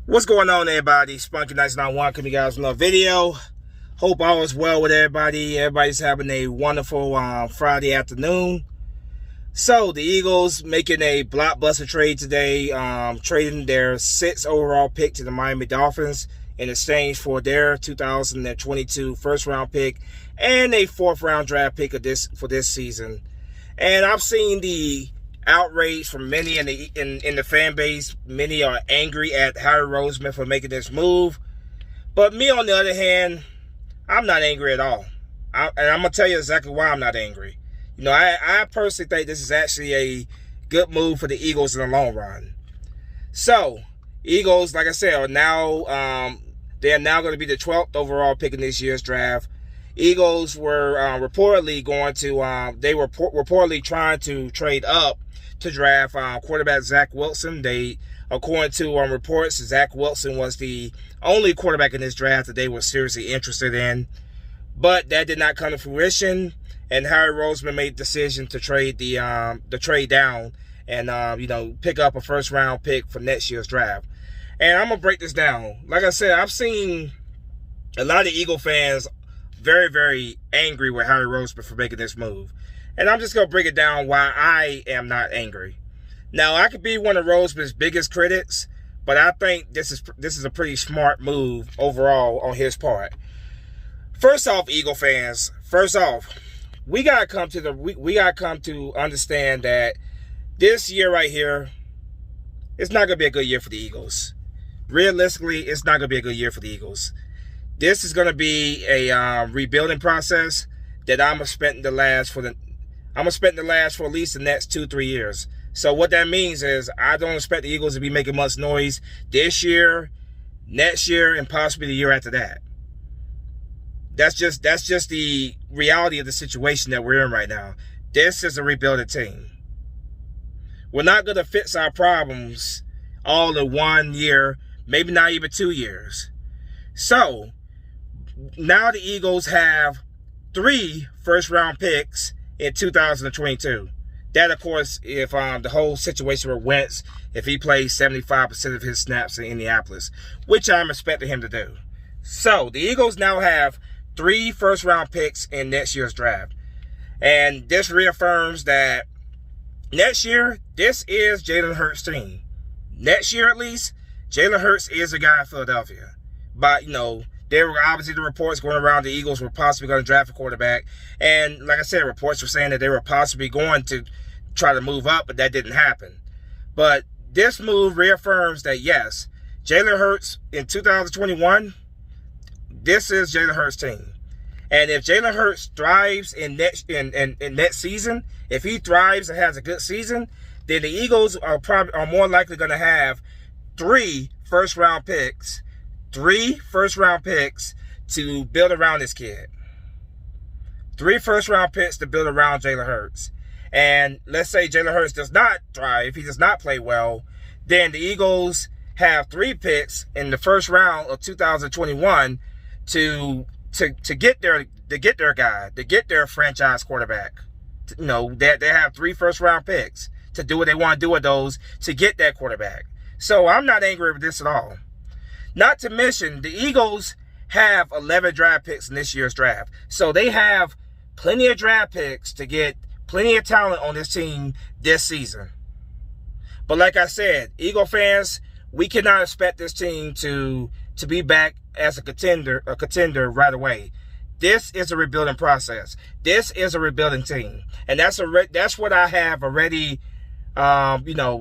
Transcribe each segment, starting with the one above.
What's going on, everybody? Spunky Nights 91 coming you guys with another video. Hope all is well with everybody. Everybody's having a wonderful Friday afternoon. So the Eagles making a blockbuster trade today, trading their 6th overall pick to the Miami Dolphins in exchange for their 2022 first-round pick and a 4th-round draft pick for this season. And I've seen the outrage from many in the fan base. Many are angry at Howie Roseman for making this move. But me, on the other hand, I'm not angry at all. And I'm going to tell you exactly why I'm not angry. You know, I personally think this is actually a good move for the Eagles in the long run. So, Eagles, like I said, are now they are now going to be the 12th overall pick in this year's draft. Eagles were reportedly going to they were reportedly trying to trade up to draft quarterback Zach Wilson. According to reports, Zach Wilson was the only quarterback in this draft that they were seriously interested in. But that did not come to fruition, and Howie Roseman made the decision to trade the trade down and pick up a first-round pick for next year's draft. And I'm gonna break this down. Like I said, I've seen a lot of Eagle fans very, very angry with Howie Roseman for making this move. And I'm just going to break it down why I am not angry. Now, I could be one of Roseman's biggest critics, but I think this is a pretty smart move overall on his part. First off, Eagle fans, we got to come to understand that this year right here, it's not going to be a good year for the Eagles. Realistically, it's not going to be a good year for the Eagles. This is going to be a rebuilding process that I'm going to spend the last for at least the next 2-3 years. So what that means is I don't expect the Eagles to be making much noise this year, next year, and possibly the year after that. That's just the reality of the situation that we're in right now. This is a rebuilding team. We're not going to fix our problems all in 1 year, maybe not even 2 years. So now the Eagles have 3 first-round picks in 2022. That, of course, if the whole situation with Wentz, if he plays 75% of his snaps in Indianapolis, which I'm expecting him to do. So the Eagles now have 3 first-round picks in next year's draft. And this reaffirms that next year, this is Jalen Hurts' team. Next year, at least, Jalen Hurts is a guy in Philadelphia. But, there were obviously the reports going around the Eagles were possibly going to draft a quarterback. And like I said, reports were saying that they were possibly going to try to move up, but that didn't happen. But this move reaffirms that, yes, Jalen Hurts in 2021, this is Jalen Hurts' team. And if Jalen Hurts thrives in next season, if he thrives and has a good season, then the Eagles are more likely going to have 3 first-round picks. 3 first-round picks to build around this kid. 3 first-round picks to build around Jalen Hurts. And let's say Jalen Hurts does not thrive, he does not play well, then the Eagles have 3 picks in the first round of 2021 to get their guy, to get their franchise quarterback. They have 3 first-round picks to do what they want to do with those to get that quarterback. So I'm not angry with this at all. Not to mention, the Eagles have 11 draft picks in this year's draft. So they have plenty of draft picks to get plenty of talent on this team this season. But like I said, Eagle fans, we cannot expect this team to be back as a contender right away. This is a rebuilding process. This is a rebuilding team. And that's what I have already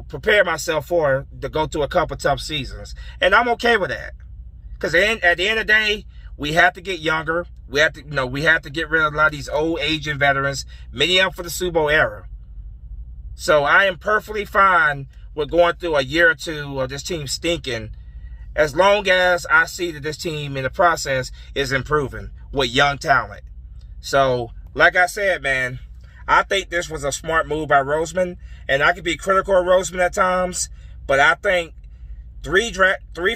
prepare myself for, to go through a couple tough seasons. And I'm okay with that. Because at the end of the day, we have to get younger. We have to get rid of a lot of these old aging veterans, many of them for the Super Bowl era. So I am perfectly fine with going through a year or 2 of this team stinking, as long as I see that this team in the process is improving with young talent. So, like I said, man, I think this was a smart move by Roseman, and I could be critical of Roseman at times, but I think 3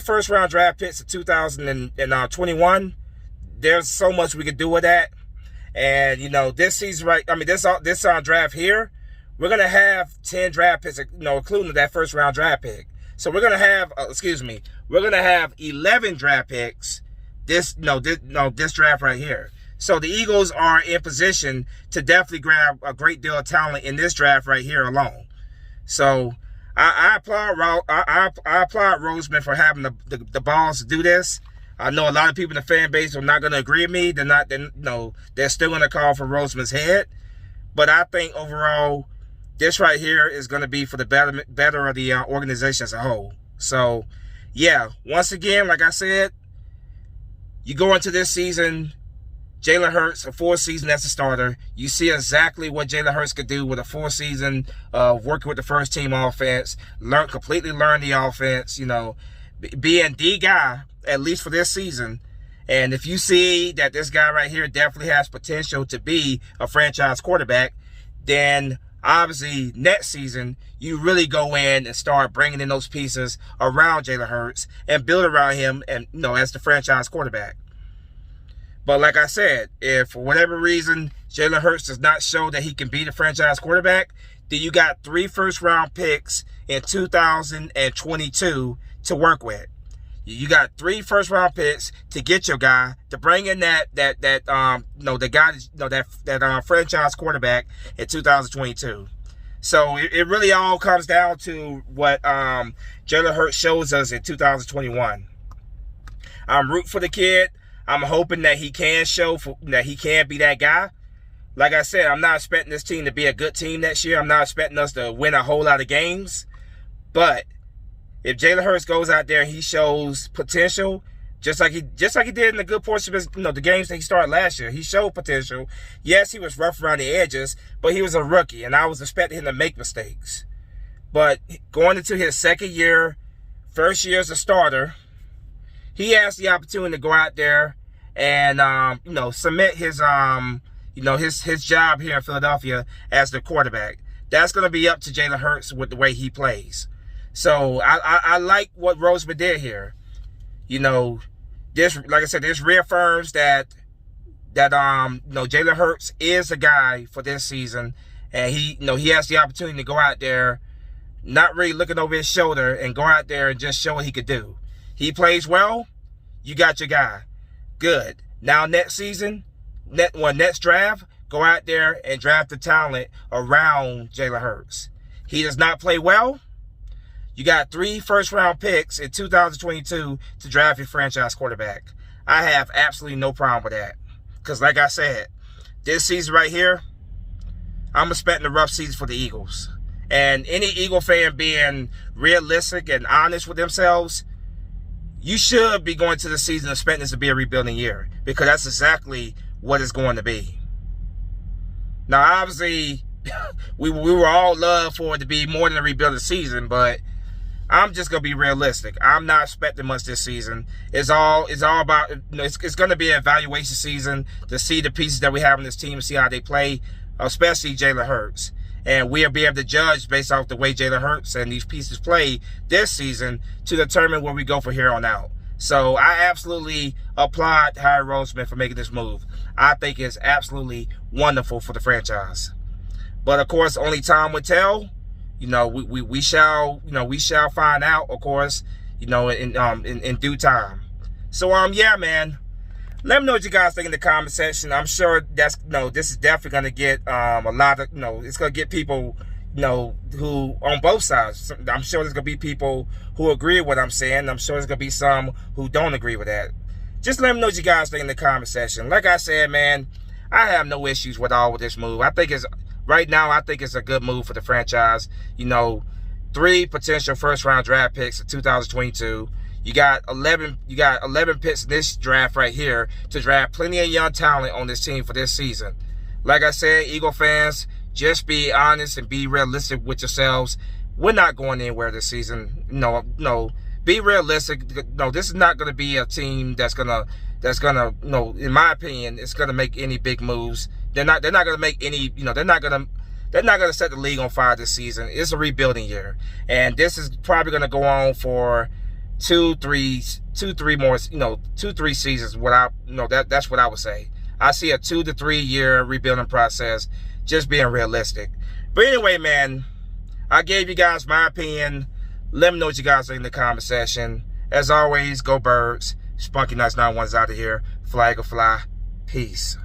first-round draft picks in 2021, there's so much we could do with that. And, this season, this draft here, we're going to have 10 draft picks, including that first-round draft pick. So we're gonna have, we're gonna have 11 draft picks. This draft right here. So the Eagles are in position to definitely grab a great deal of talent in this draft right here alone. So I applaud Roseman for having the balls to do this. I know a lot of people in the fan base are not going to agree with me. They're still going to call for Roseman's head. But I think overall, this right here is going to be for the better of the organization as a whole. So, yeah, once again, like I said, you go into this season, Jalen Hurts, a full season as a starter. You see exactly what Jalen Hurts could do with a full season of working with the first team offense, completely learn the offense, being the guy, at least for this season. And if you see that this guy right here definitely has potential to be a franchise quarterback, then obviously next season, you really go in and start bringing in those pieces around Jalen Hurts and build around him and, as the franchise quarterback. But like I said, if for whatever reason Jalen Hurts does not show that he can be the franchise quarterback, then you got 3 first-round picks in 2022 to work with. You got 3 first-round picks to get your guy, to bring in that franchise quarterback in 2022. So it really all comes down to what Jalen Hurts shows us in 2021. I'm rooting for the kid. I'm hoping that he can show that he can be that guy. Like I said, I'm not expecting this team to be a good team next year. I'm not expecting us to win a whole lot of games. But if Jalen Hurts goes out there and he shows potential, just like he did in the good portion of his, the games that he started last year, he showed potential. Yes, he was rough around the edges, but he was a rookie, and I was expecting him to make mistakes. But going into his second year, first year as a starter, he has the opportunity to go out there and submit his his job here in Philadelphia as the quarterback. That's going to be up to Jalen Hurts with the way he plays. So I like what Roseman did here. This, like I said, this reaffirms that Jalen Hurts is the guy for this season, and he has the opportunity to go out there, not really looking over his shoulder, and go out there and just show what he could do. He plays well, you got your guy. Good. Now next season, next draft, go out there and draft the talent around Jalen Hurts. He does not play well. You got 3 first-round picks in 2022 to draft your franchise quarterback. I have absolutely no problem with that. Because like I said, this season right here, I'm expecting a rough season for the Eagles. And any Eagle fan being realistic and honest with themselves, you should be going to the season expecting this to be a rebuilding year, because that's exactly what it's going to be. Now, obviously, we were all love for it to be more than a rebuilding season, but I'm just going to be realistic. I'm not expecting much this season. It's all about, it's going to be an evaluation season to see the pieces that we have in this team and see how they play, especially Jalen Hurts. And we'll be able to judge based off the way Jalen Hurts and these pieces play this season to determine where we go from here on out. So I absolutely applaud Howie Roseman for making this move. I think it's absolutely wonderful for the franchise. But of course, only time will tell. We shall find out, of course, in due time. So yeah, man. Let me know what you guys think in the comment section. I'm sure this is definitely going to get a lot of, it's going to get people, who on both sides. I'm sure there's going to be people who agree with what I'm saying. I'm sure there's going to be some who don't agree with that. Just let me know what you guys think in the comment section. Like I said, man, I have no issues with this move. Right now, I think it's a good move for the franchise. 3 potential first-round draft picks in 2022. You got 11 picks in this draft right here to draft plenty of young talent on this team for this season. Like I said, Eagle fans, just be honest and be realistic with yourselves. We're not going anywhere this season. No. Be realistic. No, this is not going to be a team that's gonna, in my opinion, it's gonna make any big moves. They're not gonna make any, they're not gonna set the league on fire this season. It's a rebuilding year, and this is probably gonna go on for 2-3 more, 2-3 seasons. That's what I would say. I see a 2 to 3 year rebuilding process, just being realistic. But anyway, man, I gave you guys my opinion. Let me know what you guys think in the comment section. As always, go Birds. Spunky Nights 91's out of here. Flag or fly. Peace.